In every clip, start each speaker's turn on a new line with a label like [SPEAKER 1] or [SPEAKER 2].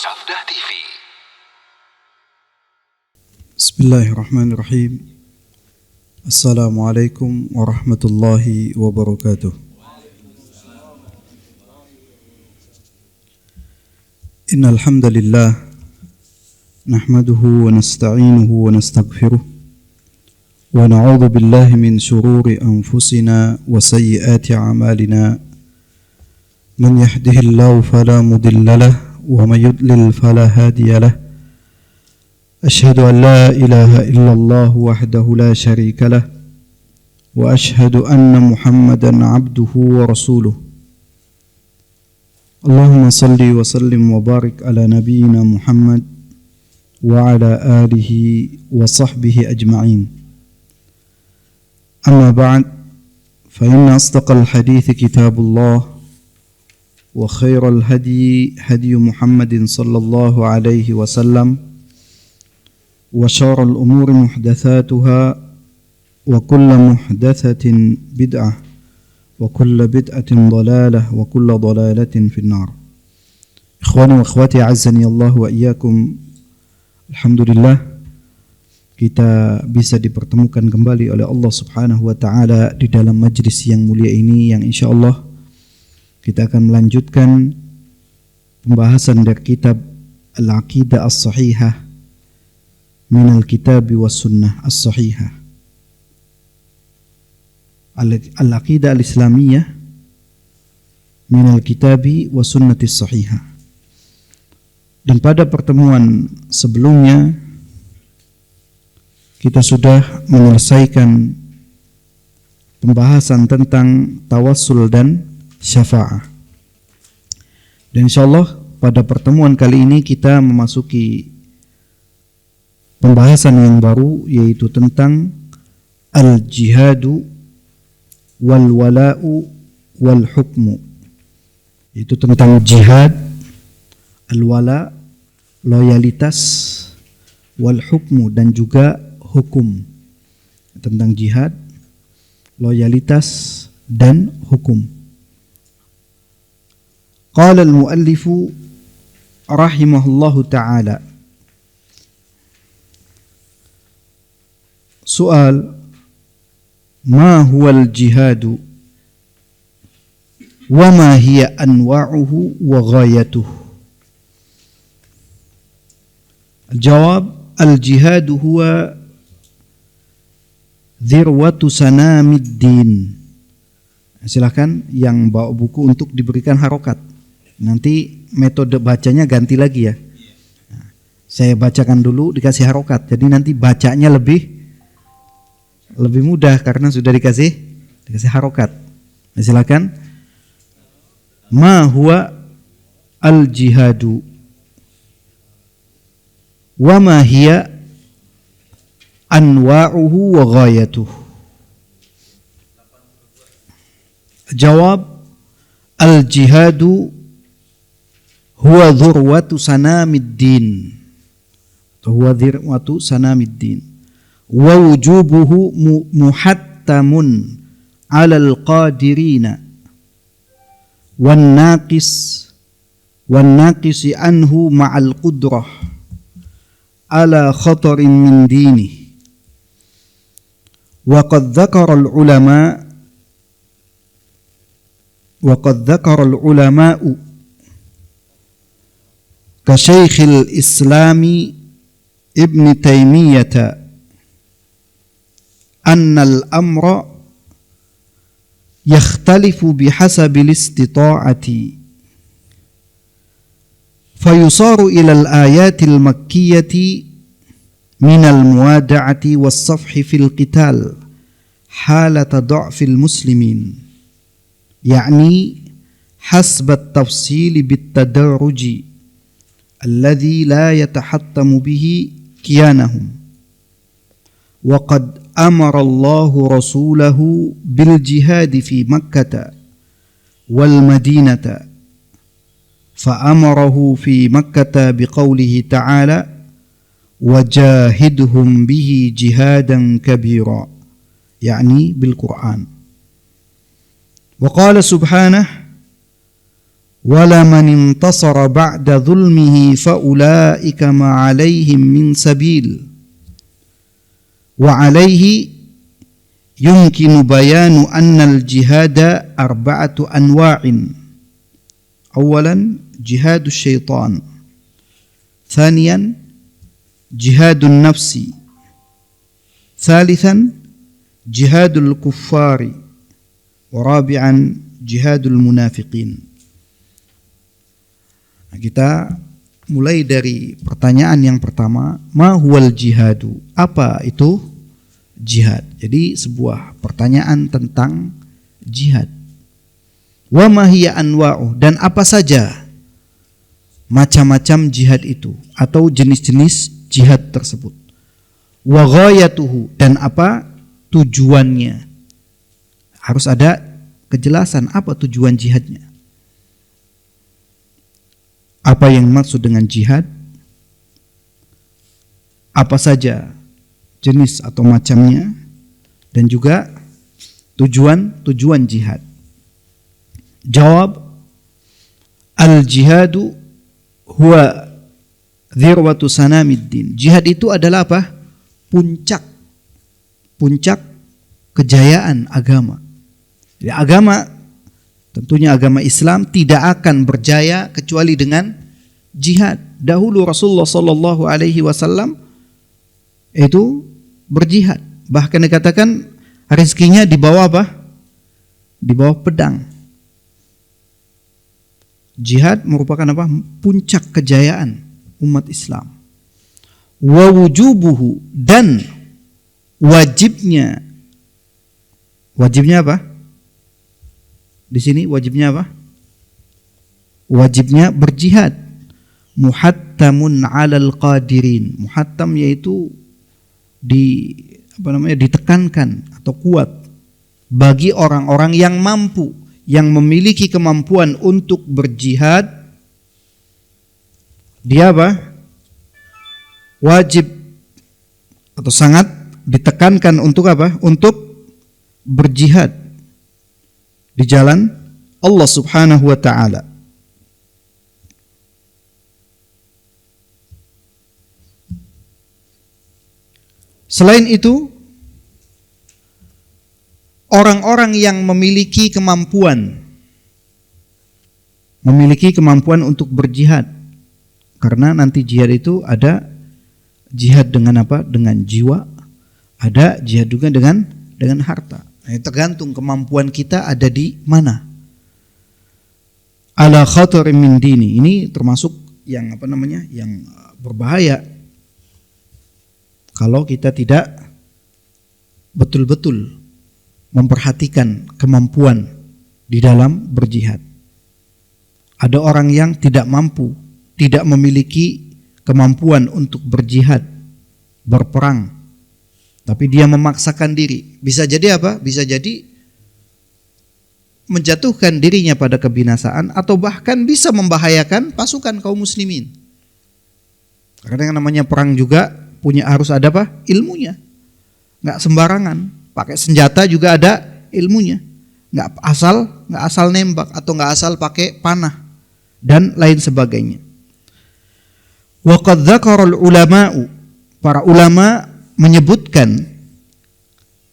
[SPEAKER 1] Safdah TV.
[SPEAKER 2] Bismillahirrahmanirrahim. Assalamualaikum warahmatullahi wabarakatuh. Innal hamdalillah nahmaduhu wa nasta'inuhu wa nastaghfiruh wa na'udzu billahi min shururi anfusina wa sayyiati a'malina. Man yahdihillahu fala mudilla lahu wa may yudlil fala hadiya lahu. أشهد أن لا إله إلا الله وحده لا شريك له وأشهد أن محمدا عبده ورسوله. اللهم صل وسلم وبارك على نبينا محمد وعلى آله وصحبه أجمعين. أما بعد فإن أصدق الحديث كتاب الله وخير الهدي هدي محمد صلى الله عليه وسلم وشر الأمور محدثاتها وكل محدثة بدعة وكل بدعة ضلالة وكل ضلالة في النار. Ikhwani wa akhwati a'azzani Allah wa iyyakum. Alhamdulillah kita bisa dipertemukan kembali oleh Allah Subhanahu wa taala di dalam majlis yang mulia ini, yang insyaallah kita akan melanjutkan pembahasan dari kitab Al-Aqidah As-Sahihah min al-kitab wa sunnah as-sahihah. Al-aqidah al-islamiyah min al-kitab wa sunnati as-sahihah. Dan pada pertemuan sebelumnya kita sudah menyelesaikan pembahasan tentang tawassul dan syafa'ah. Dan insyaallah pada pertemuan kali ini kita memasuki pembahasan yang baru, yaitu tentang al-jihadu wal wala'u wal hukmu, yaitu tentang jihad, al-wala, loyalitas, wal hukmu, dan juga hukum. Tentang jihad, loyalitas, dan hukum. Qala al-muallifu rahimahullahu ta'ala. Soal, ma huwal jihadu wa ma hiya anwa'uhu wa ghayatuhu. Jawab, al-jihadu huwa dhirwatu sanamid din. Silakan yang bawa buku untuk diberikan harokat. Nanti metode bacanya ganti lagi ya. Saya bacakan dulu, dikasih harokat. Jadi nanti bacanya lebih mudah karena sudah dikasih harokat. Nah, silakan. Ma huwa al-jihadu wa ma hiya anwa'uhu wa ghayatuhu. Jawab, al-jihadu huwa dhurwatu sanamid din. Huwa dhurwatu sanamid din. Wa wujubuhu muhattamun 'alal qadirina wan naqisi anhu ma'al qudrah ala khatarin min dini. Wa qad dzakara al-ulama'u ka Syekhil Islami Ibn Taimiyah أن الأمر يختلف بحسب الاستطاعة فيصار إلى الآيات المكية من الموادعة والصفح في القتال حالة ضعف المسلمين، يعني حسب التفصيل بالتدرج الذي لا يتحتم به كيانهم. وقد أمر الله رسوله بالجهاد في مكة والمدينة، فأمره في مكة بقوله تعالى وجاهدهم به جهادا كبيرا، يعني بالقرآن. وقال سبحانه wala man intasara ba'da dhulmihi fa ulaika ma 'alaihim min sabil wa 'alaihi yumkinu bayanu anna al-jihada arba'atu anwa'in. Awalan jihadus syaitan, thaniyan jihadun nafsi, thalithan jihadul kuffari, wa rabi'an jihadul munafiqin. Nah, kita mulai dari pertanyaan yang pertama, ma huwal jihadu? Apa itu jihad? Jadi sebuah pertanyaan tentang jihad. Wa ma hiya anwa'u? Dan apa saja macam-macam jihad itu atau jenis-jenis jihad tersebut. Wa ghayatuhu? Dan apa tujuannya? Harus ada kejelasan apa tujuan jihadnya. Apa yang maksud dengan jihad? Apa saja jenis atau macamnya, dan juga tujuan jihad. Jawab, al-jihadu huwa dhirwatu sanamiddin. Jihad itu adalah apa? Puncak kejayaan agama. Jadi agama, tentunya agama Islam tidak akan berjaya kecuali dengan jihad. Dahulu Rasulullah sallallahu alaihi wasallam itu berjihad. Bahkan dikatakan rezekinya di bawah apa? Di bawah pedang. Jihad merupakan apa? Puncak kejayaan umat Islam. Wa wujubuhu, dan wajibnya apa? Di sini wajibnya apa? Wajibnya berjihad. Muhattamun 'alal qadirin. Muhattam yaitu ditekankan atau kuat bagi orang-orang yang mampu, yang memiliki kemampuan untuk berjihad. Dia apa? Wajib atau sangat ditekankan untuk apa? Untuk berjihad di jalan Allah Subhanahu wa taala. Selain itu, orang-orang yang memiliki kemampuan untuk berjihad, karena nanti jihad itu ada jihad dengan apa? Dengan jiwa, ada jihad juga dengan harta. Nah, tergantung kemampuan kita ada di mana. Ala khatarin min dini. Ini termasuk yang yang berbahaya kalau kita tidak betul-betul memperhatikan kemampuan di dalam berjihad. Ada orang yang tidak mampu, tidak memiliki kemampuan untuk berjihad, berperang, tapi dia memaksakan diri. Bisa jadi apa? Bisa jadi menjatuhkan dirinya pada kebinasaan, atau bahkan bisa membahayakan pasukan kaum muslimin. Karena yang namanya perang juga harus ada apa? Ilmunya. Nggak sembarangan. Pakai senjata juga ada ilmunya. Nggak asal nembak, atau nggak asal pakai panah dan lain sebagainya. Wa qad dzakara al-ulama'u, para ulama menyebutkan,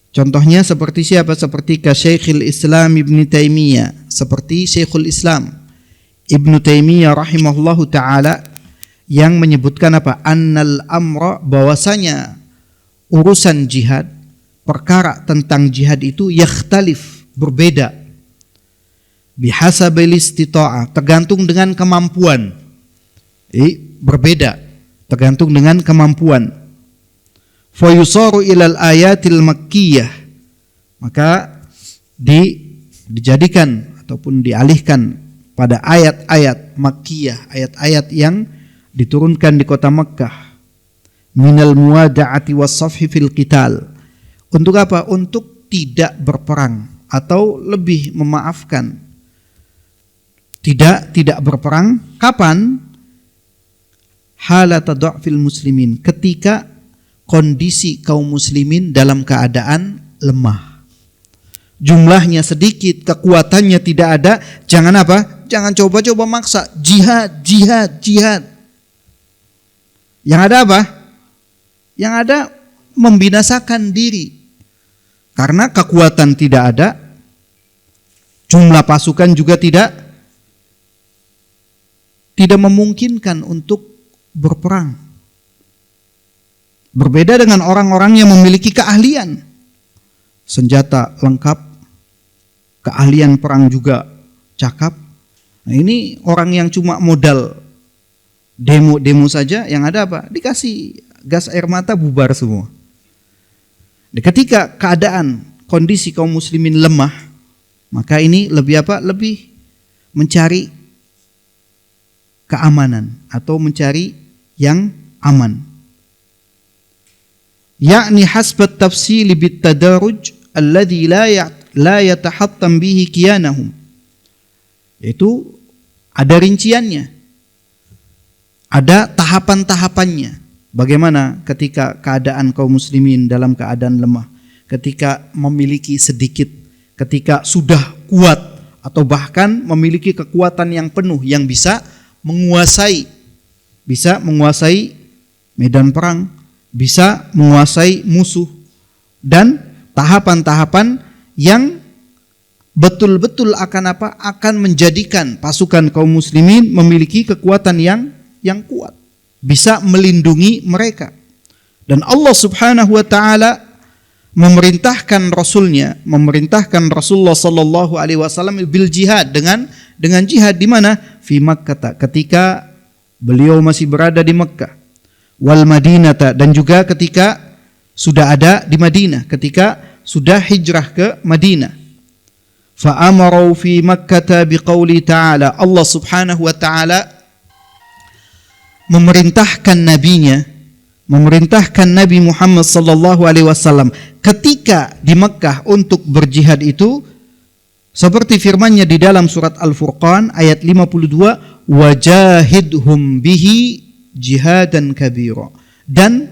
[SPEAKER 2] contohnya seperti siapa? Seperti Syekhul Islam Ibnu Taimiyah, seperti Syekhul Islam Ibnu Taimiyah rahimahullahu taala, yang menyebutkan apa? Annal amra, bahwasanya urusan jihad, perkara tentang jihad itu yakhtalif, berbeda, bihasabil istita'ah, tergantung dengan kemampuan. Berbeda tergantung dengan kemampuan. Fa yusaru ilal ayatil makkiyah, maka dijadikan ataupun dialihkan pada ayat-ayat makkiyah, ayat-ayat yang diturunkan di kota Makkah, minal muwada'ati was-safhi fil qital. Untuk apa? Untuk tidak berperang, atau lebih memaafkan, tidak berperang. Kapan? Halata dha'fil muslimin, ketika kondisi kaum muslimin dalam keadaan lemah, jumlahnya sedikit, kekuatannya tidak ada. Jangan apa? jangan coba-coba maksa. Jihad, jihad, jihad. Yang ada apa? Yang ada membinasakan diri. Karena kekuatan tidak ada, jumlah pasukan juga tidak memungkinkan untuk berperang. Berbeda dengan orang-orang yang memiliki keahlian. Senjata lengkap, keahlian perang juga cakap. Nah, ini orang yang cuma modal demo saja, yang ada apa? Dikasih gas air mata, bubar semua. Ketika keadaan kondisi kaum muslimin lemah, maka ini lebih apa? Lebih mencari keamanan atau mencari yang aman. Yakni hasbat tafsili bit tadaruj alladhi la yatahattam bihi kiyanahum. Itu ada rinciannya. Ada tahapan-tahapannya. Bagaimana ketika keadaan kaum muslimin dalam keadaan lemah, ketika memiliki sedikit, ketika sudah kuat atau bahkan memiliki kekuatan yang penuh yang bisa menguasai medan perang, bisa menguasai musuh, dan tahapan-tahapan yang betul-betul akan menjadikan pasukan kaum muslimin memiliki kekuatan yang kuat, bisa melindungi mereka. Dan Allah Subhanahu wa taala memerintahkan Rasulullah sallallahu alaihi wasallam bil jihad dengan jihad di mana? Fi Makkah, ketika beliau masih berada di Mekkah. Wal Madinata, dan juga ketika sudah ada di Madinah, ketika sudah hijrah ke Madinah. Fa amaru fi Makkah biqauli ta'ala. Allah Subhanahu wa taala memerintahkan Nabi Muhammad sallallahu alaihi wasallam ketika di Mekkah untuk berjihad itu seperti firman-Nya di dalam surat Al-Furqan ayat 52, wajahidhum bihi jihadan kabira, dan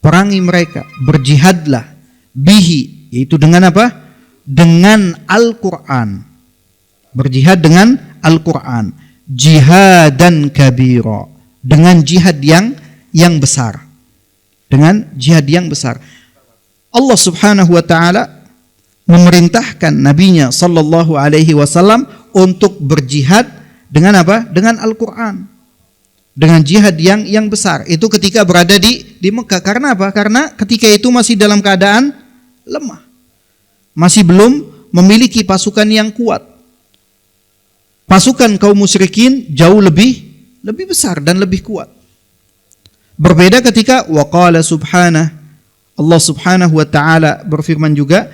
[SPEAKER 2] perangi mereka, berjihadlah bihi, yaitu dengan apa? Dengan Al-Qur'an. Berjihad dengan Al-Qur'an, jihadan kabira, dengan jihad yang besar. Dengan jihad yang besar. Allah Subhanahu wa taala memerintahkan nabinya sallallahu alaihi wasallam untuk berjihad dengan apa? Dengan Al-Qur'an. Dengan jihad yang besar. Itu ketika berada di Mekah. Karena apa? Karena ketika itu masih dalam keadaan lemah. Masih belum memiliki pasukan yang kuat. Pasukan kaum musyrikin jauh lebih besar dan lebih kuat. Berbeda ketika waqala subhanahu, Allah Subhanahu wa taala berfirman juga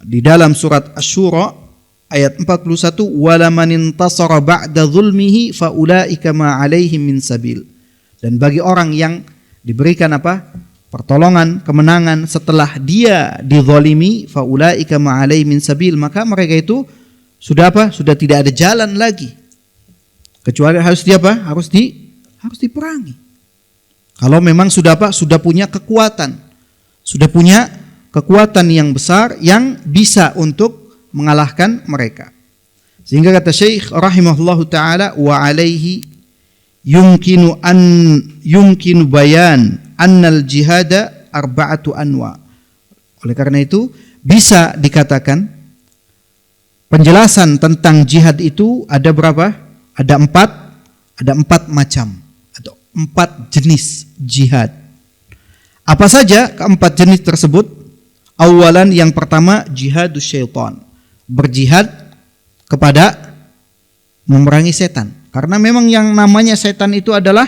[SPEAKER 2] di dalam surat Asy-Syura ayat 41, wala man intasara ba'da zulmihi faulaika ma 'alaihim min sabil. Dan bagi orang yang diberikan apa? Pertolongan, kemenangan setelah dia dizalimi, faulaika ma 'alaihim min sabil, maka mereka itu sudah apa? Sudah tidak ada jalan lagi. Kecuali harus diperangi. Kalau memang sudah apa? Sudah punya kekuatan. Sudah punya kekuatan yang besar yang bisa untuk mengalahkan mereka. Sehingga kata Syekh rahimahullahu taala, wa alaihi yumkinu bayan annal jihada arba'atu anwa. Oleh karena itu bisa dikatakan penjelasan tentang jihad itu ada berapa? Ada empat macam atau 4 jenis jihad. Apa saja keempat jenis tersebut? Awalan, yang pertama jihadus syaitan, berjihad kepada memerangi setan. Karena memang yang namanya setan itu adalah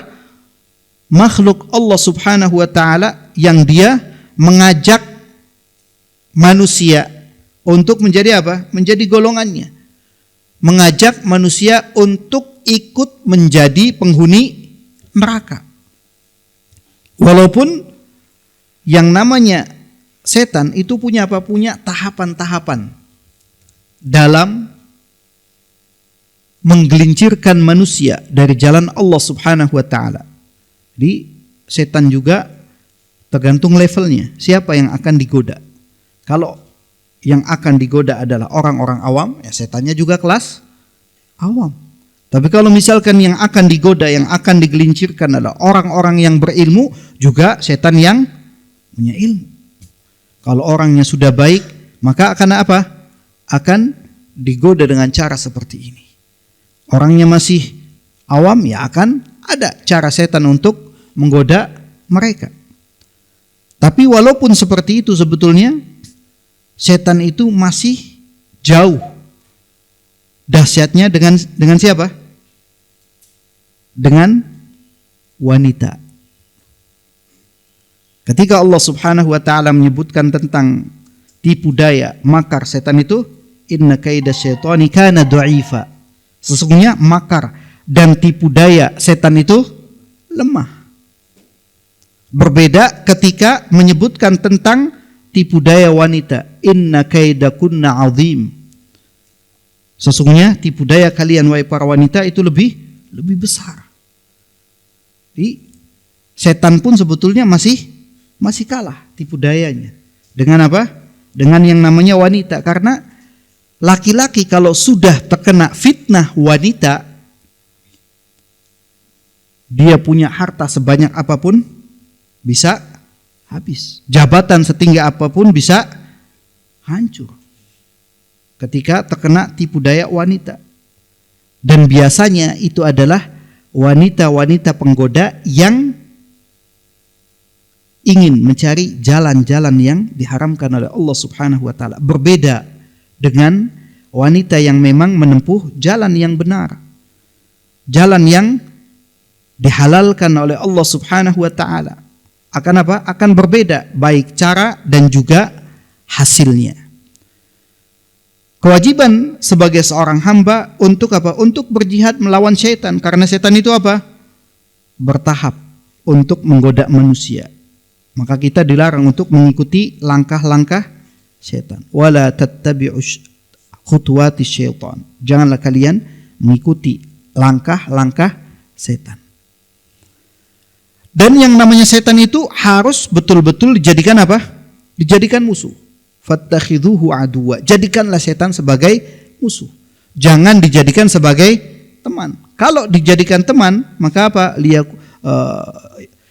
[SPEAKER 2] makhluk Allah Subhanahu wa taala yang dia mengajak manusia untuk menjadi apa? Menjadi golongannya. Mengajak manusia untuk ikut menjadi penghuni neraka. Walaupun yang namanya setan itu punya apa? Punya tahapan-tahapan dalam menggelincirkan manusia dari jalan Allah Subhanahu wa taala. Jadi setan juga tergantung levelnya, siapa yang akan digoda. Kalau yang akan digoda adalah orang-orang awam, ya setannya juga kelas Awam. Tapi kalau misalkan yang akan digoda, yang akan digelincirkan adalah orang-orang yang berilmu, juga setan yang punya ilmu. Kalau orangnya sudah baik, maka akan apa? Akan digoda dengan cara seperti ini. Orangnya masih awam, ya akan ada cara setan untuk menggoda mereka. Tapi walaupun seperti itu, sebetulnya setan itu masih jauh dahsyatnya dengan siapa? Dengan wanita. Ketika Allah Subhanahu wa taala menyebutkan tentang tipu daya, makar setan itu, inna kaida syaitani kana dha'ifa. Sesungguhnya makar dan tipu daya setan itu lemah. Berbeda ketika menyebutkan tentang tipu daya wanita, inna kaidakunna 'azim. Sesungguhnya tipu daya kalian wahai para wanita itu lebih besar. Jadi setan pun sebetulnya masih kalah tipu dayanya. Dengan apa? Dengan yang namanya wanita. Karena laki-laki kalau sudah terkena fitnah wanita, dia punya harta sebanyak apapun bisa habis. Jabatan setinggi apapun bisa hancur ketika terkena tipu daya wanita. Dan biasanya itu adalah wanita-wanita penggoda yang ingin mencari jalan-jalan yang diharamkan oleh Allah Subhanahu wa taala. Berbeda dengan wanita yang memang menempuh jalan yang benar. Jalan yang dihalalkan oleh Allah Subhanahu wa taala. Akan apa? Akan berbeda baik cara dan juga hasilnya. Kewajiban sebagai seorang hamba untuk apa? Untuk berjihad melawan syaitan. Karena syaitan itu apa? Bertahap untuk menggoda manusia. Maka kita dilarang untuk mengikuti langkah-langkah syaitan. Wala tattabi'u khutuwati syaitan. Janganlah kalian mengikuti langkah-langkah syaitan. Dan yang namanya syaitan itu harus betul-betul dijadikan apa? Dijadikan musuh. Fattakhidhuhu aduwa. Jadikanlah setan sebagai musuh. Jangan dijadikan sebagai teman. Kalau dijadikan teman, maka apa?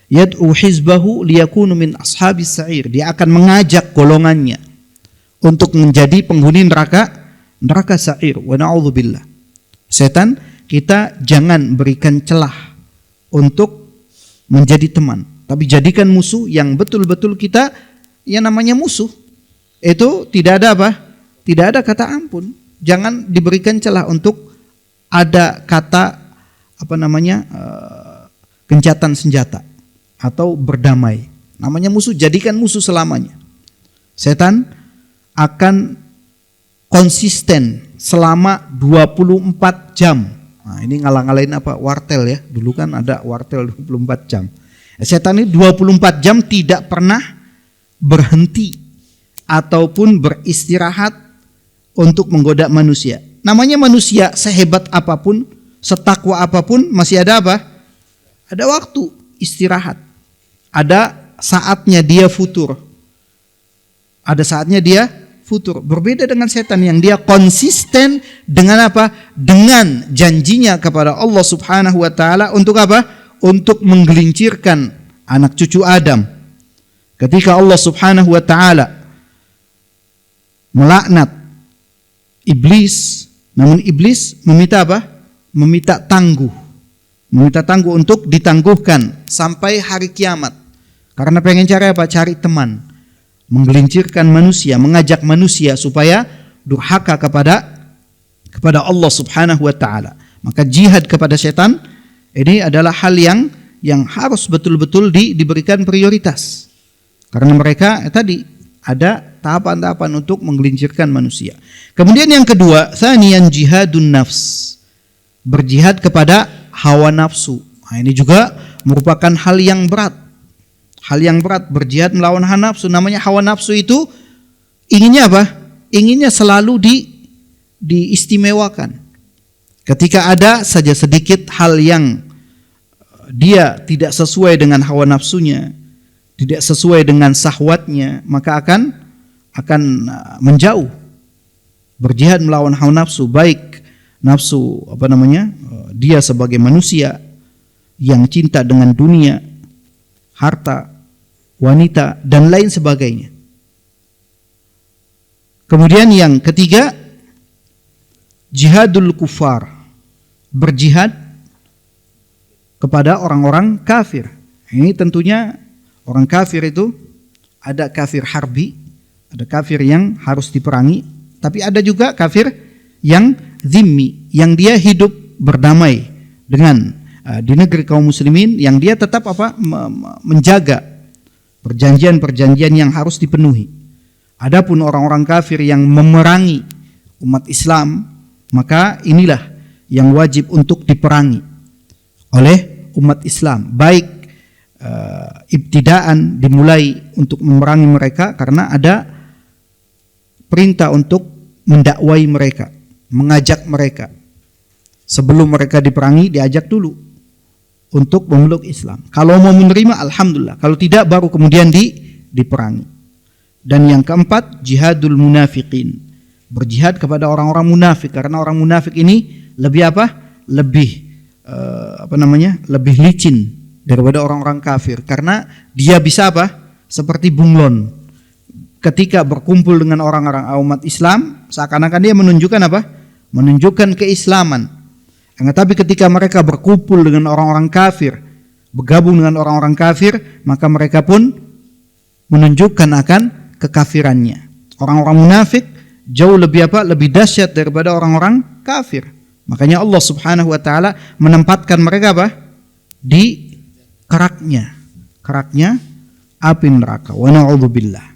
[SPEAKER 2] Yad'u hizbahu liyakunu min ashabis sa'ir. Dia akan mengajak golongannya untuk menjadi penghuni neraka sa'ir. Wa na'udzubillah. Setan kita jangan berikan celah untuk menjadi teman, tapi jadikan musuh yang betul-betul kita yang namanya musuh. Itu tidak ada apa? Tidak ada kata ampun. Jangan diberikan celah untuk ada kata gencatan senjata atau berdamai. Namanya musuh, jadikan musuh selamanya. Setan akan konsisten selama 24 jam. Nah, ini ngalah-ngalahin apa? Wartel ya. Dulu kan ada wartel 24 jam. Setan ini 24 jam tidak pernah berhenti ataupun beristirahat untuk menggoda manusia. Namanya manusia sehebat apapun, setakwa apapun, masih ada apa? Ada waktu istirahat. Ada saatnya dia futur. Ada saatnya dia futur. Berbeda dengan setan yang dia konsisten dengan apa? Dengan janjinya kepada Allah Subhanahu wa taala untuk apa? Untuk menggelincirkan anak cucu Adam. Ketika Allah Subhanahu wa taala melaknat iblis, namun iblis meminta apa? Meminta tangguh untuk ditangguhkan sampai hari kiamat. Karena pengen cari apa? Cari teman, menggelincirkan manusia, mengajak manusia supaya durhaka kepada Allah Subhanahu wa taala. Maka jihad kepada setan ini adalah hal yang harus betul-betul diberikan prioritas. Karena mereka tadi ada tahapan-tahapan untuk menggelincirkan manusia. Kemudian yang kedua, tsaniyan jihadun nafs. Berjihad kepada hawa nafsu. Nah, ini juga merupakan hal yang berat. Hal yang berat, berjihad melawan hawa nafsu. Namanya hawa nafsu itu inginnya apa? Inginnya selalu diistimewakan. Ketika ada saja sedikit hal yang dia tidak sesuai dengan hawa nafsunya, tidak sesuai dengan syahwatnya, maka akan menjauh. Berjihad melawan hawa nafsu, baik nafsu dia sebagai manusia yang cinta dengan dunia, harta, wanita dan lain sebagainya. Kemudian yang ketiga, jihadul kufar, berjihad kepada orang-orang kafir. Ini tentunya orang kafir itu ada kafir harbi, ada kafir yang harus diperangi, tapi ada juga kafir yang zimmi, yang dia hidup berdamai dengan di negeri kaum muslimin, yang dia tetap menjaga perjanjian-perjanjian yang harus dipenuhi. Adapun orang-orang kafir yang memerangi umat Islam, maka inilah yang wajib untuk diperangi oleh umat Islam. Baik ibtidaan dimulai untuk memerangi mereka karena ada perintah untuk mendakwai mereka, mengajak mereka. Sebelum mereka diperangi, diajak dulu untuk memeluk Islam. Kalau mau menerima, alhamdulillah. Kalau tidak, baru kemudian diperangi. Dan yang keempat, jihadul munafiqin, berjihad kepada orang-orang munafik, karena orang munafik ini lebih lebih licin daripada orang-orang kafir, karena dia bisa seperti bunglon. Ketika berkumpul dengan orang-orang umat Islam, seakan-akan dia menunjukkan menunjukkan keislaman. Tetapi ketika mereka berkumpul dengan orang-orang kafir, bergabung dengan orang-orang kafir, maka mereka pun menunjukkan akan kekafirannya. Orang-orang munafik jauh lebih dahsyat daripada orang-orang kafir. Makanya Allah Subhanahu wa taala menempatkan mereka di keraknya api neraka. Wa na'udzubillah.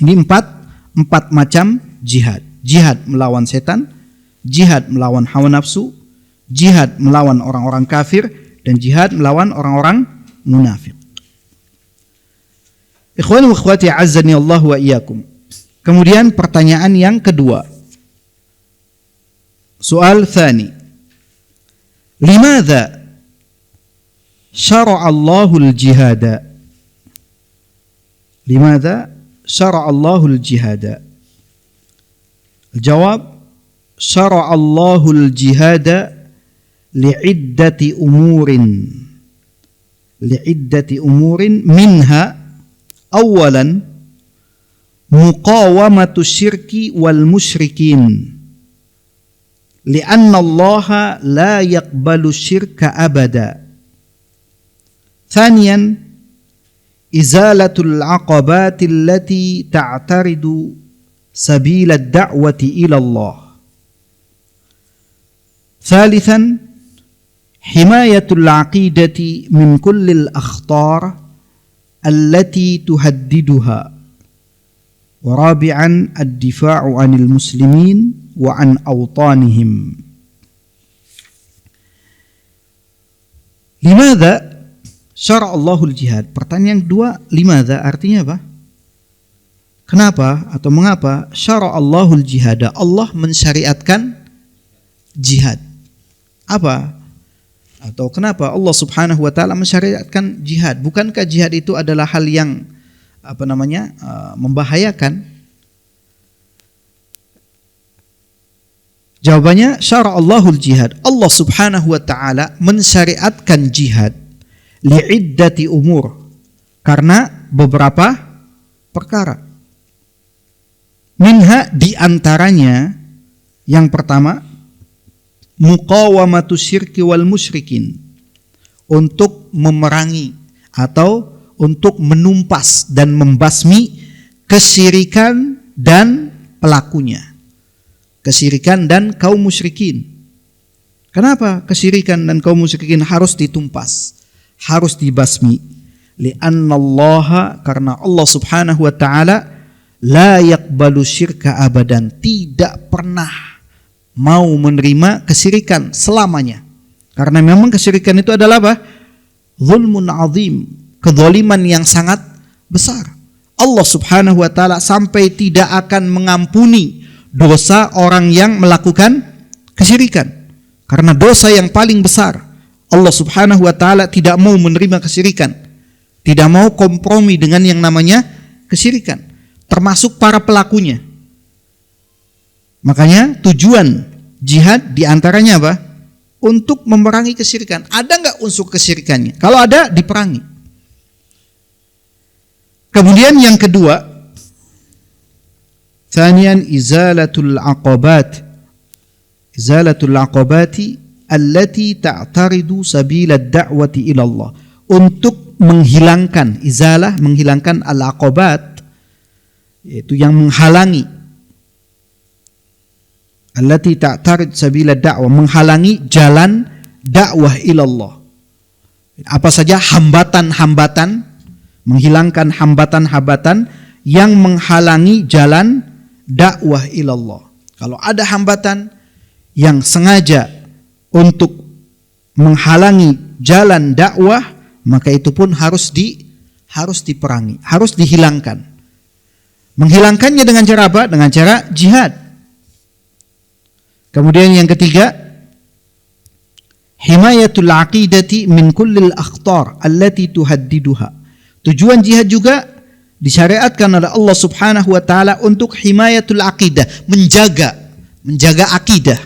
[SPEAKER 2] Ini empat macam jihad. Jihad melawan setan, jihad melawan hawa nafsu, jihad melawan orang-orang kafir, dan jihad melawan orang-orang munafik. Ikhwan wa akhwati azzani Allah wa iyyakum. Kemudian pertanyaan yang kedua. Soal tsani. Limadza syara'a Allahul jihada? Limadza syara'a Allahul jihada? Jawab, syara'a Allahul jihada li'iddati umurin minha awalan muqawamatu syirki wal musyrikin li'anna Allah la yaqbalu syirka abada. Thaniyan izalatul aqabati allati ta'taridu sabila ad-da'wati ila Allah. Thalithan himayatul aqidati min kullil akhtar allati tuhaddiduha. Wa rabi'an ad-difa'u 'anil muslimin wa 'an awtanihim. Limadza syara'a Allahul jihad? Pertanyaan yang kedua, limadza artinya apa? Kenapa atau mengapa syara'a Allahul jihad? Allah mensyariatkan jihad. Apa? Atau kenapa Allah Subhanahu wa taala mensyariatkan jihad? Bukankah jihad itu adalah hal yang membahayakan? Jawabannya, syara'a Allahul jihad. Allah Subhanahu wa taala mensyariatkan jihad li'iddati umur, karena beberapa perkara. Minha, diantaranya yang pertama, muqawamatu syirki wal musyrikin, untuk memerangi atau untuk menumpas dan membasmi kesyirikan dan pelakunya, kesyirikan dan kaum musyrikin. Kenapa kesyirikan dan kaum musyrikin harus ditumpas, harus dibasmi? Li'anna Allah, karena Allah Subhanahu wa taala la yaqbalu syirka abadan, tidak pernah mau menerima kesyirikan selamanya. Karena memang kesyirikan itu adalah zulmun azim, kezaliman yang sangat besar. Allah Subhanahu wa taala sampai tidak akan mengampuni dosa orang yang melakukan kesyirikan. Karena dosa yang paling besar, Allah Subhanahu wa taala tidak mau menerima kesyirikan, tidak mau kompromi dengan yang namanya kesyirikan, termasuk para pelakunya. Makanya tujuan jihad diantaranya apa? Untuk memerangi kesyirikan. Ada nggak unsur kesyirikannya? Kalau ada, diperangi. Kemudian yang kedua, thaniyan izalatul aqabati allati ta'taridu sabila ad-da'wati ila Allah. Untuk menghilangkan menghilangkan al-aqabat, yaitu yang menghalangi, allati ta'tarid sabila dakwah, menghalangi jalan dakwah ilallah. Apa saja hambatan-hambatan, menghilangkan hambatan-hambatan yang menghalangi jalan dakwah ilallah. Kalau ada hambatan yang sengaja untuk menghalangi jalan dakwah, maka itu pun harus diperangi, harus dihilangkan. Menghilangkannya dengan cara apa? Dengan cara jihad. Kemudian yang ketiga, himayatul aqidati min kullil akhtar allati tuhaddiduha. Tujuan jihad juga disyariatkan oleh Allah Subhanahu wa taala untuk himayatul aqidah, menjaga akidah.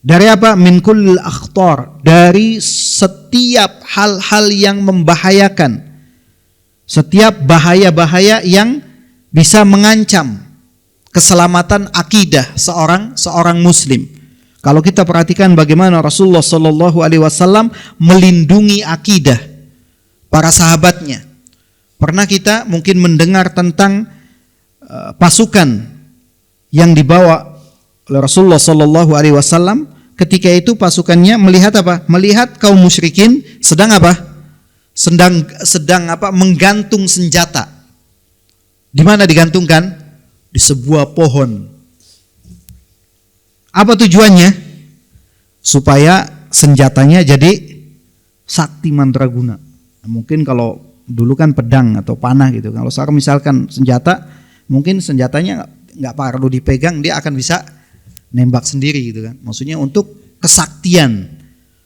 [SPEAKER 2] Dari apa? Min kullil akhtar, dari setiap hal-hal yang membahayakan, setiap bahaya-bahaya yang bisa mengancam keselamatan akidah seorang muslim. Kalau kita perhatikan bagaimana Rasulullah Shallallahu Alaihi Wasallam melindungi akidah para sahabatnya. Pernah kita mungkin mendengar tentang pasukan yang dibawa oleh Rasulullah Shallallahu Alaihi Wasallam. Ketika itu pasukannya melihat apa? Melihat kaum musyrikin sedang apa? Sedang apa? Menggantung senjata. Di mana digantungkan? Di sebuah pohon. Apa tujuannya? Supaya senjatanya jadi sakti mandraguna. Mungkin kalau dulu kan pedang atau panah gitu. Kalau sekarang misalkan senjata, mungkin senjatanya nggak perlu dipegang, dia akan bisa nembak sendiri gitu kan. Maksudnya untuk kesaktian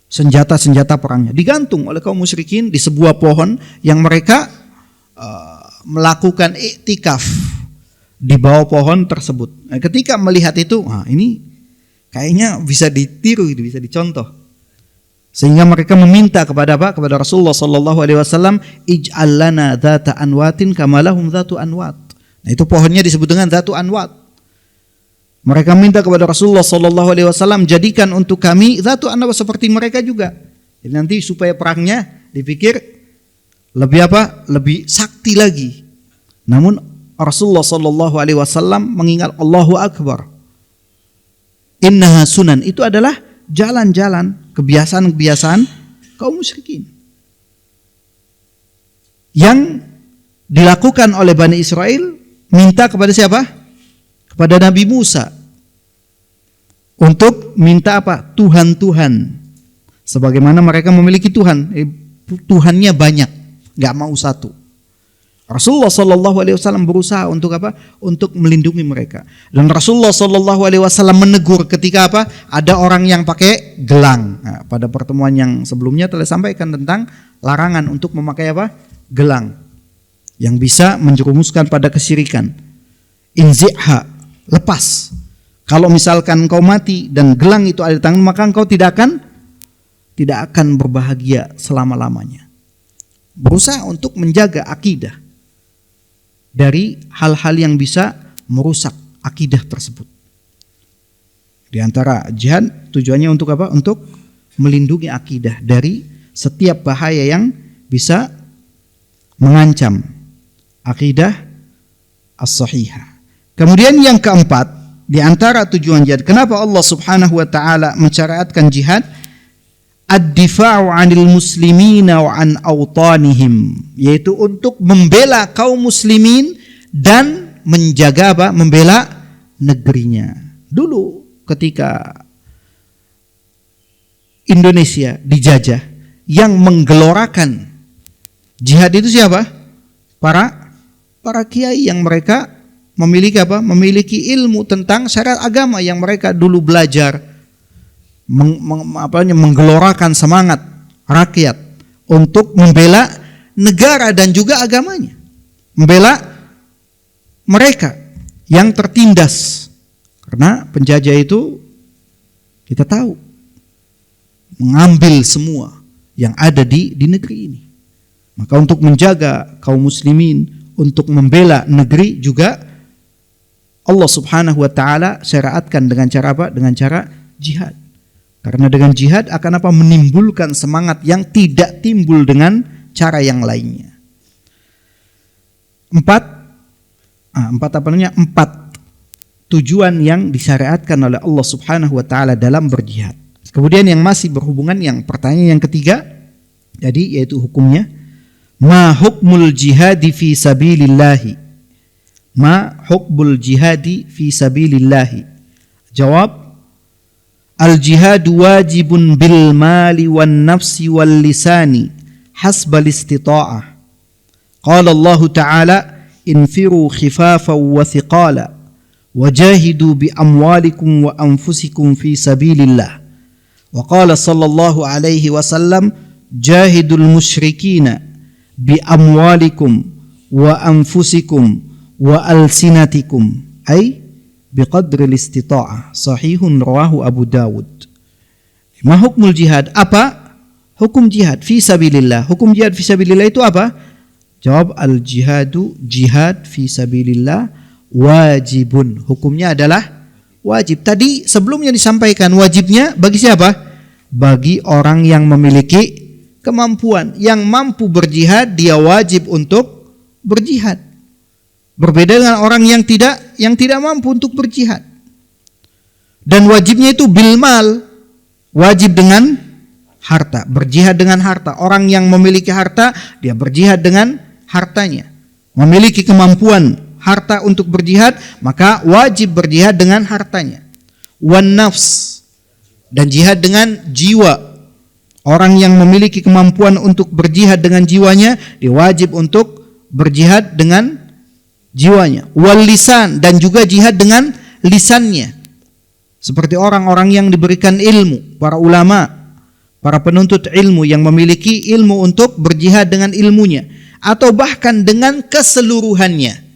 [SPEAKER 2] senjata-senjata perangnya digantung oleh kaum musyrikin di sebuah pohon yang mereka melakukan iktikaf di bawah pohon tersebut. Nah, ketika melihat itu, ini kayaknya bisa ditiru, bisa dicontoh. Sehingga mereka meminta kepada apa? Kepada Rasulullah Sallallahu Alaihi Wasallam, ij'al lana dzata anwatin kama lahum dzatu anwat. Nah, itu pohonnya disebut dengan dzatu anwat. Mereka minta kepada Rasulullah Sallallahu Alaihi Wasallam, jadikan untuk kami dzatu anwat seperti mereka juga. Jadi nanti supaya perangnya dipikir lebih apa? Lebih sakti lagi. Namun Rasulullah Sallallahu Alaihi Wasallam mengingat Allahu Akbar. Innaha sunan, itu adalah jalan-jalan, kebiasaan-kebiasaan kaum musyrikin yang dilakukan oleh Bani Israel. Minta kepada siapa? Kepada Nabi Musa untuk minta apa? Tuhan-Tuhan. Sebagaimana mereka memiliki Tuhan, Tuhannya banyak, nggak mau satu. Rasulullah Shallallahu Alaihi Wasallam berusaha untuk apa? Untuk melindungi mereka. Dan Rasulullah Shallallahu Alaihi Wasallam menegur ketika apa? Ada orang yang pakai gelang. Nah, pada pertemuan yang sebelumnya telah sampaikan tentang larangan untuk memakai apa? Gelang yang bisa menjerumuskan pada kesyirikan. Inzi'ha, lepas. Kalau misalkan kau mati dan gelang itu ada di tangan, maka engkau tidak akan berbahagia selama-lamanya. Berusaha untuk menjaga akidah dari hal-hal yang bisa merusak akidah tersebut. Di antara jihad tujuannya untuk apa? Untuk melindungi akidah dari setiap bahaya yang bisa mengancam akidah as-sahihah. Kemudian yang keempat, di antara tujuan jihad, kenapa Allah Subhanahu wa taala mensyariatkan jihad? Ad-difa'u 'anil muslimina wa 'an awtanihim, yaitu untuk membela kaum muslimin dan menjaga apa? Membela negerinya. Dulu ketika Indonesia dijajah, yang menggelorakan jihad itu siapa? Para kiai yang mereka memiliki apa? Memiliki ilmu tentang syariat agama yang mereka dulu belajar. Menggelorakan semangat rakyat untuk membela negara dan juga agamanya, membela mereka yang tertindas karena penjajah itu Kita tahu mengambil semua yang ada di negeri ini. Maka untuk menjaga kaum muslimin, untuk membela negeri juga Allah Subhanahu wa taala syariatkan dengan cara apa? Dengan cara jihad. Karena dengan jihad akan apa? Menimbulkan semangat yang tidak timbul dengan cara yang lainnya. Empat tujuan yang disyariatkan oleh Allah Subhanahu wa taala dalam berjihad. Kemudian yang masih berhubungan yang pertanyaan yang ketiga, jadi yaitu hukumnya. Ma hukmul jihadi fi sabilillahi? Ma hukmul jihadi fi sabilillahi? Jawab: al-jihadu wajibun bil mali wan nafsi wal lisani hasbal istita'ah. Qala Allah Ta'ala: infiru khifafan wa thiqala wajahidu bi amwalikum wa anfusikum fi sabilillah. Wa qala sallallahu alaihi wasallam: jahidul musyrikina bi amwalikum wa anfusikum wa alsinatikum, ay biqadril istita'ah. Sahihun rawahu Abu Dawud. Ma hukmul jihad? Apa hukum jihad fi sabilillah? Hukum jihad fi sabilillah itu apa? Jawab: al jihadu, jihad fi sabilillah wajibun. Hukumnya adalah wajib. Tadi sebelumnya disampaikan wajibnya bagi siapa? Bagi orang yang memiliki kemampuan, yang mampu berjihad, dia wajib untuk berjihad. Berbeda dengan orang yang tidak mampu untuk berjihad. Dan wajibnya itu bil mal, wajib dengan harta, berjihad dengan harta. Orang yang memiliki harta, dia berjihad dengan hartanya. Memiliki kemampuan harta untuk berjihad, maka wajib berjihad dengan hartanya. Wan nafs, dan jihad dengan jiwa. Orang yang memiliki kemampuan untuk berjihad dengan jiwanya, dia wajib untuk berjihad dengan jiwanya. Wal lisan, dan juga jihad dengan lisannya. Seperti orang-orang yang diberikan ilmu, para ulama, para penuntut ilmu yang memiliki ilmu untuk berjihad dengan ilmunya, atau bahkan dengan keseluruhannya.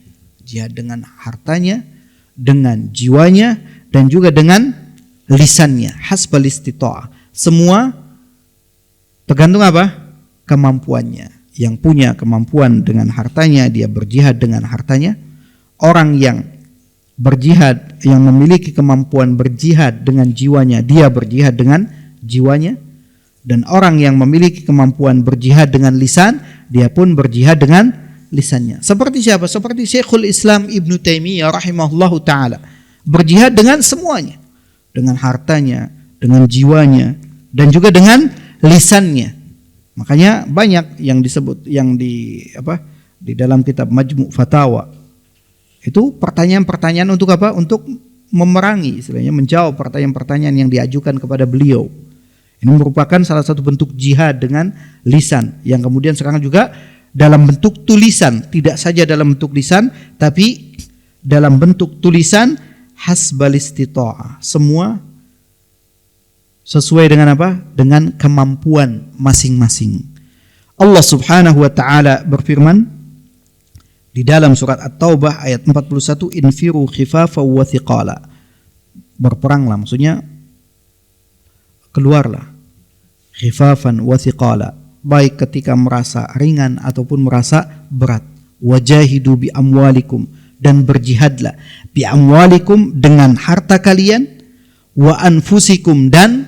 [SPEAKER 2] Jihad dengan hartanya, dengan jiwanya, dan juga dengan lisannya. Hasbal istita'ah. Semua tergantung apa? Kemampuannya. Yang punya kemampuan dengan hartanya, dia berjihad dengan hartanya. Orang yang berjihad, yang memiliki kemampuan berjihad dengan jiwanya, dia berjihad dengan jiwanya. Dan orang yang memiliki kemampuan berjihad dengan lisan, dia pun berjihad dengan lisannya. Seperti siapa? Seperti Syekhul Islam Ibnu Taimiyah rahimahullahu ta'ala. Berjihad dengan semuanya. Dengan hartanya, dengan jiwanya, dan juga dengan lisannya. Makanya banyak yang disebut, yang di dalam kitab Majmu' Fatawa. Itu pertanyaan-pertanyaan untuk apa? Untuk memerangi, istilahnya menjawab pertanyaan-pertanyaan yang diajukan kepada beliau. Ini merupakan salah satu bentuk jihad dengan lisan, yang kemudian sekarang juga dalam bentuk tulisan, tidak saja dalam bentuk lisan, tapi dalam bentuk tulisan hasbal istita'ah. Semua sesuai dengan apa? Dengan kemampuan masing-masing. Allah Subhanahu wa taala berfirman di dalam surat At-Taubah ayat 41, infiru khifafa wa thiqala. Berperanglah, maksudnya keluarlah. Khifafan wa thiqala, baik ketika merasa ringan ataupun merasa berat. Wajahidu bi amwalikum, dan berjihadlah bi amwalikum, dengan harta kalian, wa anfusikum, dan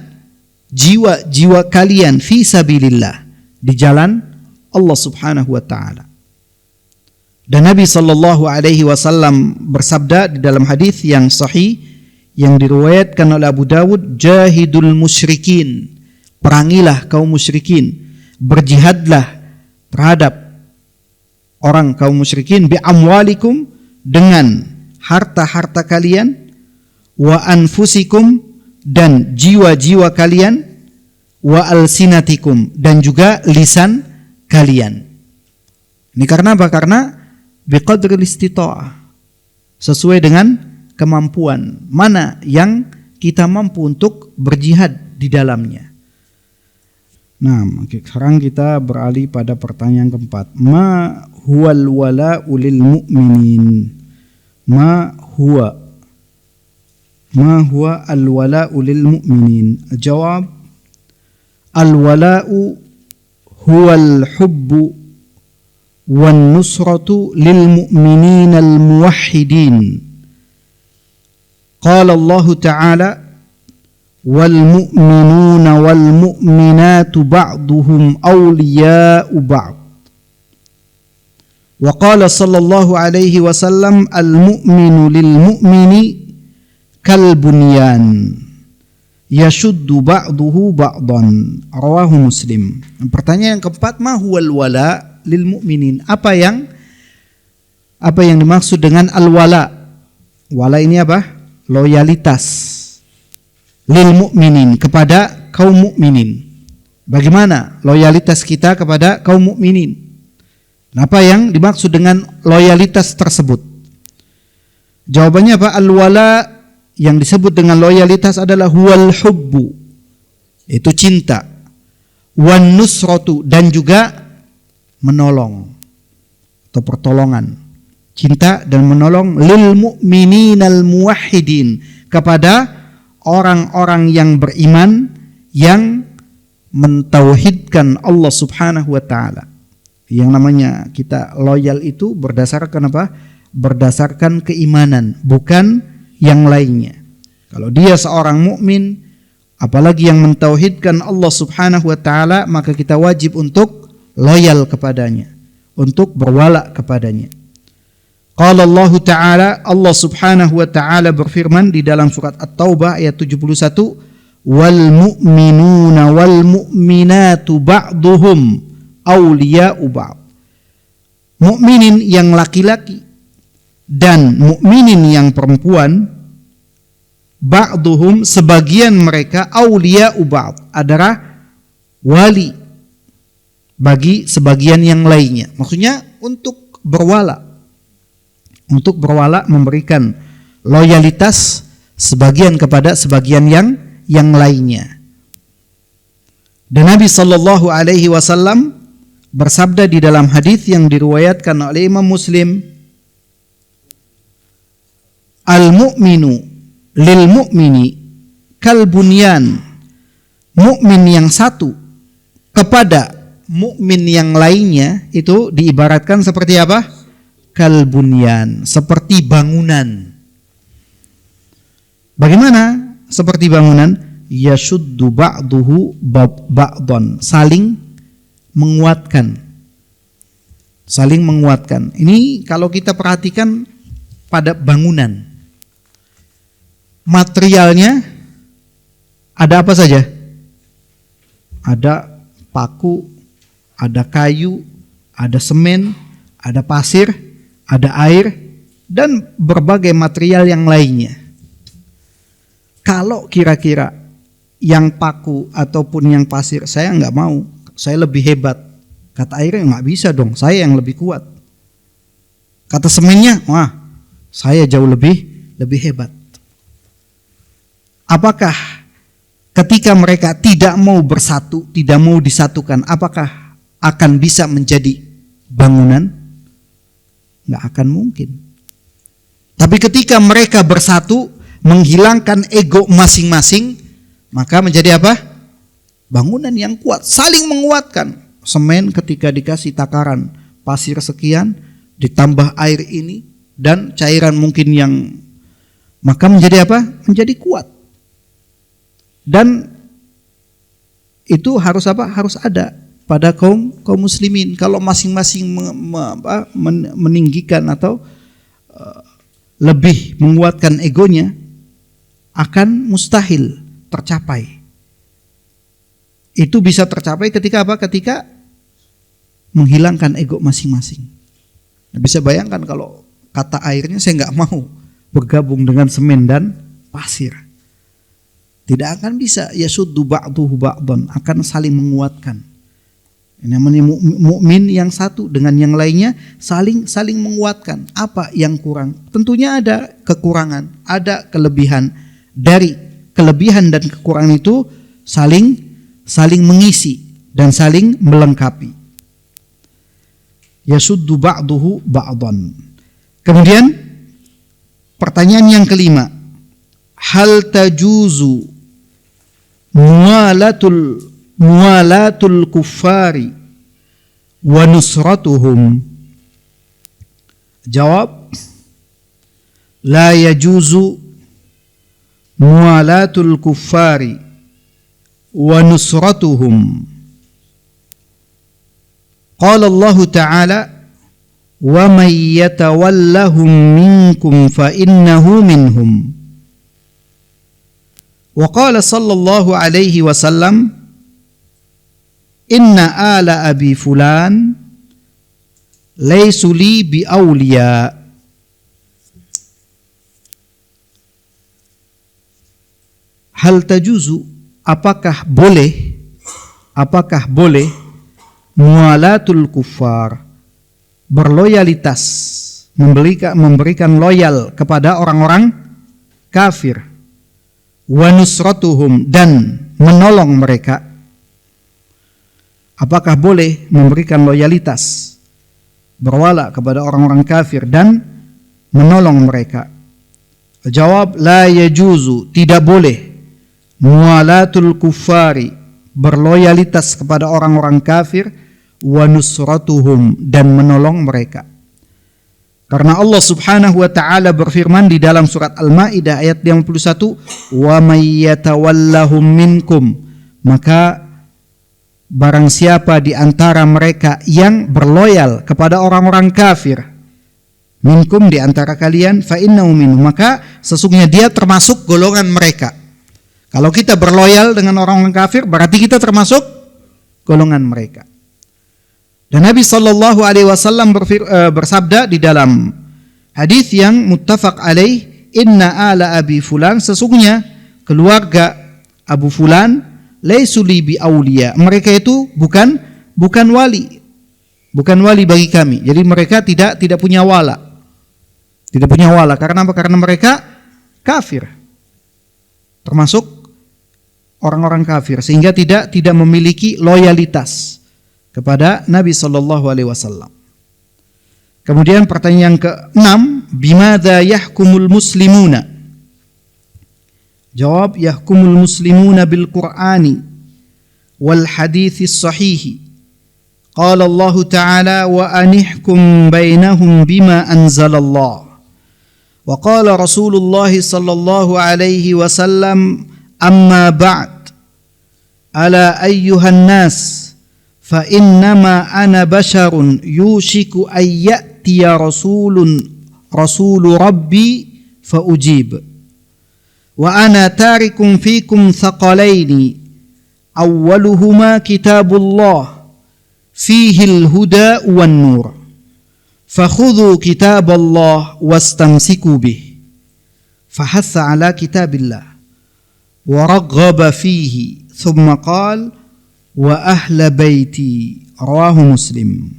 [SPEAKER 2] jiwa-jiwa kalian, fi sabilillah, di jalan Allah Subhanahu wa taala. Dan Nabi sallallahu alaihi wasallam bersabda di dalam hadis yang sahih yang diriwayatkan oleh Abu Dawud, jahidul musyrikin, perangilah kaum musyrikin, berjihadlah terhadap orang kaum musyrikin, bi amwalikum, dengan harta-harta kalian, wa anfusikum, dan jiwa-jiwa kalian, wa alsinatikum, dan juga lisan kalian. Ini karena apa? Karena biqadril istita'ah, sesuai dengan kemampuan mana yang kita mampu untuk berjihad di dalamnya. Nah, sekarang kita beralih pada pertanyaan keempat. Ma huwal wala'u lil mu'minin? Ma huwa Ma huwa al-wala'u lil mu'minin? Jawab: al-wala'u huwa al-hubbu wan nusratu lil mu'minin al-muwahhidin. Qala Allah Ta'ala: wal mu'minuna wal mu'minatu ba'duhum awliya'u ba'd. Wa qala sallallahu alaihi wasallam: al mu'minu lil mu'mini kal bunyan yashuddu ba'duhu ba'dan. Rawahu Muslim. Pertanyaan yang keempat, ma huwal wala lil mu'minin? Apa yang dimaksud dengan al wala? Wala ini apa? Loyalitas lil mu'minin, kepada kaum mukminin. Bagaimana loyalitas kita kepada kaum mukminin? Apa yang dimaksud dengan loyalitas tersebut? Jawabannya apa? Al wala yang disebut dengan loyalitas adalah huwal hubbu, itu cinta, wan nusratu, dan juga menolong atau pertolongan, cinta dan menolong, lil mu'mininal muwahhidin, kepada orang-orang yang beriman yang mentauhidkan Allah Subhanahu wa taala. Yang namanya kita loyal itu berdasarkan apa? Berdasarkan keimanan, bukan yang lainnya. Kalau dia seorang mukmin, apalagi yang mentauhidkan Allah Subhanahu wa taala, maka kita wajib untuk loyal kepadanya, untuk berwala kepadanya. Qala Allah Ta'ala, Allah Subhanahu wa taala berfirman di dalam surat At-Taubah ayat 71, wal mu'minuna wal mu'minatu ba'duhum awliya'u ba'd. Mukminin yang laki-laki dan mukminin yang perempuan, ba'duhum, sebagian mereka, awliya'u ba'd, adalah wali bagi sebagian yang lainnya. Maksudnya untuk berwala, memberikan loyalitas sebagian kepada sebagian yang lainnya. Dan Nabi sallallahu alaihi wasallam bersabda di dalam hadis yang diriwayatkan oleh Imam Muslim, al-mu'minu lil mu'mini kal bunyan. Mukmin yang satu kepada mukmin yang lainnya itu diibaratkan seperti apa? Kal bunyan, seperti bangunan. Bagaimana seperti bangunan? Yashuddu ba'duhu ba'dan, saling menguatkan. Saling menguatkan. Ini kalau kita perhatikan pada bangunan, materialnya ada apa saja? Ada paku, ada kayu, ada semen, ada pasir, ada air, dan berbagai material yang lainnya. Kalau kira-kira yang paku ataupun yang pasir, saya nggak mau, saya lebih hebat. Kata airnya, nggak bisa dong, saya yang lebih kuat. Kata semennya, wah, saya jauh lebih hebat. Apakah ketika mereka tidak mau bersatu, tidak mau disatukan, apakah akan bisa menjadi bangunan? Nggak akan mungkin. Tapi ketika mereka bersatu, menghilangkan ego masing-masing, maka menjadi apa? Bangunan yang kuat, saling menguatkan. Semen ketika dikasih takaran pasir sekian, ditambah air ini dan cairan mungkin yang, maka menjadi apa? Menjadi kuat. Dan itu harus apa? Harus ada pada kaum muslimin. Kalau masing-masing meninggikan atau lebih menguatkan egonya, akan mustahil tercapai. Itu bisa tercapai ketika apa? Ketika menghilangkan ego masing-masing. Bisa bayangkan kalau kata airnya, saya nggak mau bergabung dengan semen dan pasir. Tidak akan bisa. Yasuddu ba'duhu ba'dan, akan saling menguatkan. Ini namanya mukmin yang satu dengan yang lainnya saling menguatkan. Apa yang kurang? Tentunya ada kekurangan, ada kelebihan. Dari kelebihan dan kekurangan itu saling mengisi dan saling melengkapi. Yasuddu ba'duhu ba'dan. Kemudian pertanyaan yang kelima, hal tajuzu muwalatul kuffari wa nusratuhum? Jawab, la yajuzu muwalatul kuffari wa nusratuhum. Qala Allah Ta'ala, wa man yatawallahum minkum fa innahu minhum. Wa qala sallallahu alaihi wasallam, inna ala abi fulan laysu li bi awliya. Hal tajuzu, apakah boleh muwalatul kuffar, berloyalitas, memberikan loyal kepada orang-orang kafir, wa nusratuhum, dan menolong mereka. Apakah boleh memberikan loyalitas, berwala kepada orang-orang kafir dan menolong mereka? Jawab, la yajuzu, tidak boleh muwalatul kuffari, berloyalitas kepada orang-orang kafir, wa nusratuhum, dan menolong mereka. Karena Allah Subhanahu wa taala berfirman di dalam surat Al-Maidah ayat 51, wa may yatawallahum minkum, maka barang siapa di antara mereka yang berloyal kepada orang-orang kafir, minkum, di antara kalian, fa innahu minhum, maka sesungguhnya dia termasuk golongan mereka. Kalau kita berloyal dengan orang-orang kafir, berarti kita termasuk golongan mereka. Dan Nabi sallallahu alaihi wasallam bersabda di dalam hadis yang muttafaq alaih, inna ala abi fulan, sesungguhnya keluarga Abu Fulan, laisu li bi auliya, mereka itu bukan wali bagi kami. Jadi mereka tidak punya wala. Tidak punya wala karena apa? Karena mereka kafir. Termasuk orang-orang kafir, sehingga tidak memiliki loyalitas kepada Nabi sallallahu alaihi wasallam. Kemudian pertanyaan ke-6, bimadza yahkumul muslimuna? Jawab, yahkumul muslimuna bil Qur'ani wal haditsis sahih. Qala Allah Ta'ala, wa anihkum bainahum bima anzalallah. Wa qala Rasulullah sallallahu alaihi wasallam, amma ba'd, ala ayyuhan nas, fa innama ana basharun yushiku ay ya'tiya rasulu rabbi fa ujib, wa ana tarikum fikum thaqalaini, awwaluhuma kitabullah fihi al-huda wan nur, fakhudhu kitaballah wastamsiku bih, fahatha ala kitabillah wa raghaba fihi, thumma qala wa ahla baiti, rawahu Muslim.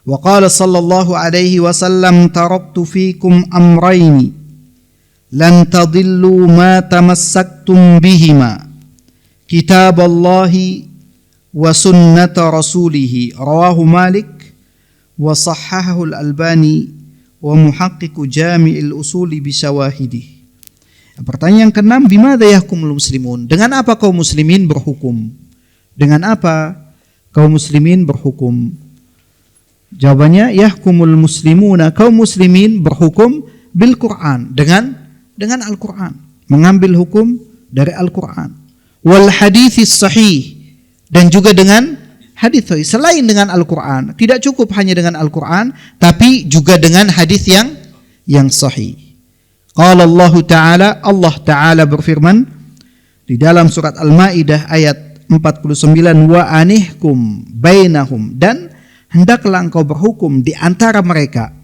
[SPEAKER 2] Wa qala sallallahu alaihi wasallam, taraktu fikum amrayni lan tadillu ma tamassaktum bihima, kitaballahi wa sunnata rasulih, rawahu Malik wa sahhahahu al-Albani wa muhaqqiqu jami'il usuli bi syawahidih. Pertanyaan ke-6, bimadza yahkumul muslimun, dengan apa kaum muslimin berhukum? Dengan apa kaum muslimin berhukum? Jawabannya, yahkumul muslimuna, kaum muslimin berhukum bil Quran, dengan Al-Quran, mengambil hukum dari Al-Quran, wal haditsis sahih, dan juga dengan hadis sahih. Selain dengan Al-Quran, tidak cukup hanya dengan Al-Quran, tapi juga dengan hadis yang sahih. Qala Allah Ta'ala, Allah Ta'ala berfirman di dalam surat Al-Maidah ayat 49, wa anihkum bainahum, dan hendaklah engkau berhukum di antara mereka,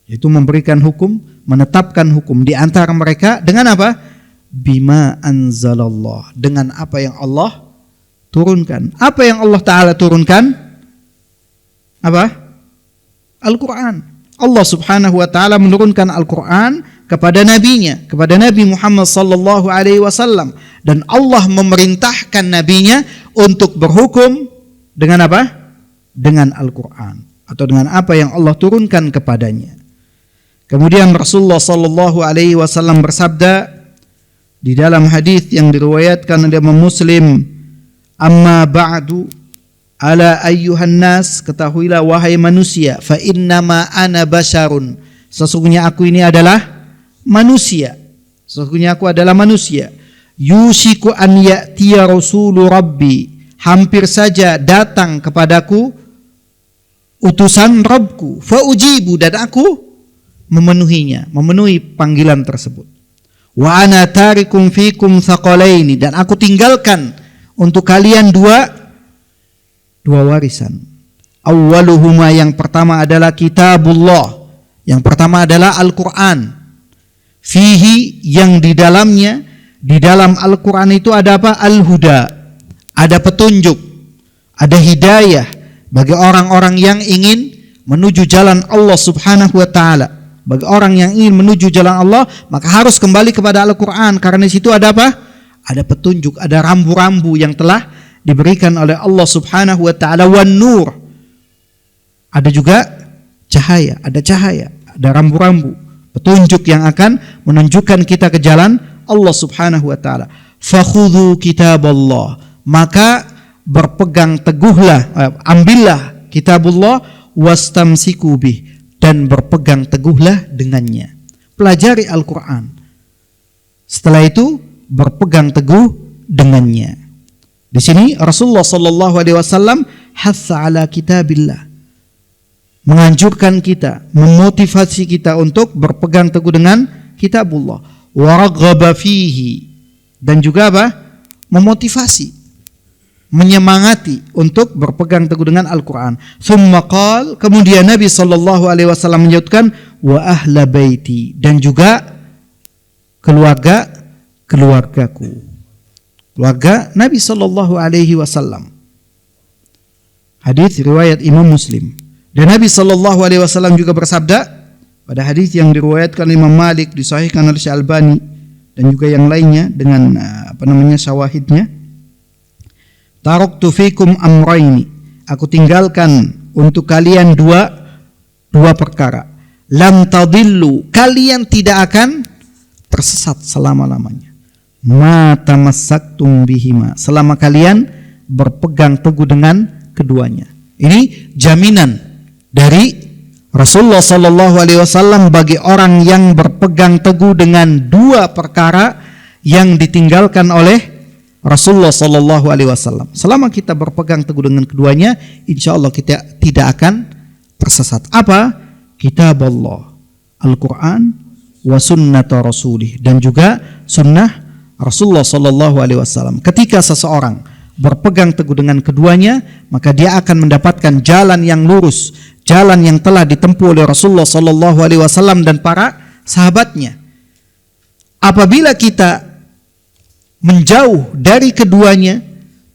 [SPEAKER 2] yaitu memberikan hukum, menetapkan hukum di antara mereka dengan apa? Bima anzalallah, dengan apa yang Allah turunkan. Apa yang Allah Ta'ala turunkan? Apa? Al-Quran. Allah Subhanahu wa Ta'ala menurunkan Al-Quran kepada nabinya, kepada Nabi Muhammad sallallahu alaihi wasallam, dan Allah memerintahkan nabinya untuk berhukum dengan apa? Dengan Al-Quran, atau dengan apa yang Allah turunkan kepadanya. Kemudian Rasulullah sallallahu alaihi wasallam bersabda, di dalam hadis yang diriwayatkan oleh Imam Muslim, amma ba'du ala ayyuhan nas, ketahuilah wahai manusia, fa innama ana basyarun, sesungguhnya aku ini adalah manusia, sesungguhnya aku adalah manusia. Yusiku an ya'tiya rasulu rabbi, hampir saja datang kepadaku utusan Rabbku, fa ujibu, dan aku memenuhinya, memenuhi panggilan tersebut. Wa ana tarikum fikum thaqalaini, dan aku tinggalkan untuk kalian dua warisan. Awwaluhuma, yang pertama adalah kitabullah, yang pertama adalah Al-Quran. Fihi, yang di dalamnya, di dalam Al-Quran itu ada apa? Al-huda, ada petunjuk, ada hidayah bagi orang-orang yang ingin menuju jalan Allah Subhanahu wa ta'ala. Bagi orang yang ingin menuju jalan Allah, maka harus kembali kepada Al-Quran, karena di situ ada apa? Ada petunjuk, ada rambu-rambu yang telah diberikan oleh Allah Subhanahu wa ta'ala. Wan nur, ada juga cahaya, ada rambu-rambu, petunjuk yang akan menunjukkan kita ke jalan Allah Subhanahu wa ta'ala. Fakhudhu kitaballah, maka berpegang teguhlah, ambillah kitabullah, wastamsiku bih, dan berpegang teguhlah dengannya. Pelajari Al-Quran, setelah itu berpegang teguh dengannya. Di sini Rasulullah sallallahu alaihi wasallam hatha ala kitabillah, menganjurkan kita, memotivasi kita untuk berpegang teguh dengan kitabullah. Wa raghaba fihi, dan juga apa? Memotivasi, menyemangati untuk berpegang teguh dengan Al-Quran. Thumma qal, kemudian Nabi sallallahu alaihi wasallam menyebutkan wa ahla baiti, dan juga keluargaku, keluarga Nabi sallallahu alaihi wasallam. Hadis riwayat Imam Muslim. Dan Nabi sallallahu alaihi wasallam juga bersabda pada hadis yang diriwayatkan Imam Malik, disahihkan oleh Syekh Albani dan juga yang lainnya dengan syawahidnya. Taraktu fikum amraini, aku tinggalkan untuk kalian dua perkara. Lam tadillu, kalian tidak akan tersesat selama-lamanya. Ma tamassaktum bihima, selama kalian berpegang teguh dengan keduanya. Ini jaminan dari Rasulullah sallallahu alaihi wasallam bagi orang yang berpegang teguh dengan dua perkara yang ditinggalkan oleh Rasulullah sallallahu alaihi wasallam. Selama kita berpegang teguh dengan keduanya, insyaallah kita tidak akan tersesat. Apa? Kitab Allah, Al-Quran, wa sunnata rasulih, dan juga sunnah Rasulullah sallallahu alaihi wasallam. Ketika seseorang berpegang teguh dengan keduanya, maka dia akan mendapatkan jalan yang lurus, jalan yang telah ditempuh oleh Rasulullah sallallahu alaihi wasallam dan para sahabatnya. Apabila kita menjauh dari keduanya,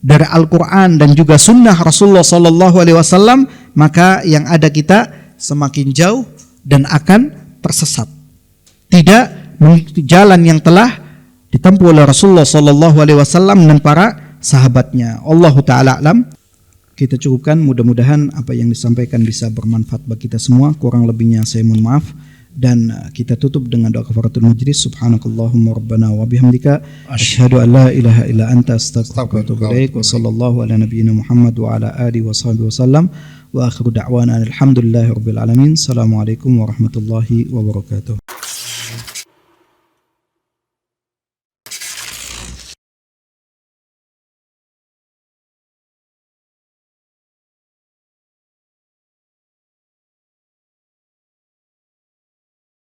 [SPEAKER 2] dari Al-Quran dan juga sunnah Rasulullah sallallahu alaihi wasallam, maka yang ada kita semakin jauh dan akan tersesat, tidak mengikuti jalan yang telah ditempuh oleh Rasulullah sallallahu alaihi wasallam dan para sahabatnya. Allahu ta'ala alam. Kita cukupkan, mudah-mudahan apa yang disampaikan bisa bermanfaat bagi kita semua. Kurang lebihnya saya mohon maaf, dan kita tutup dengan doa kafaratul majlis. Subhanakallahumma rabbana wa bihamdika asyhadu an la ilaha illa anta astaghfiruka wa atubu ilaik. Wa sallallahu ala nabiyyina Muhammad wa ala alihi wa sahbihi wasallam. Wa akhiru da'wana alhamdulillahi rabbil alamin. Assalamualaikum warahmatullahi wabarakatuh.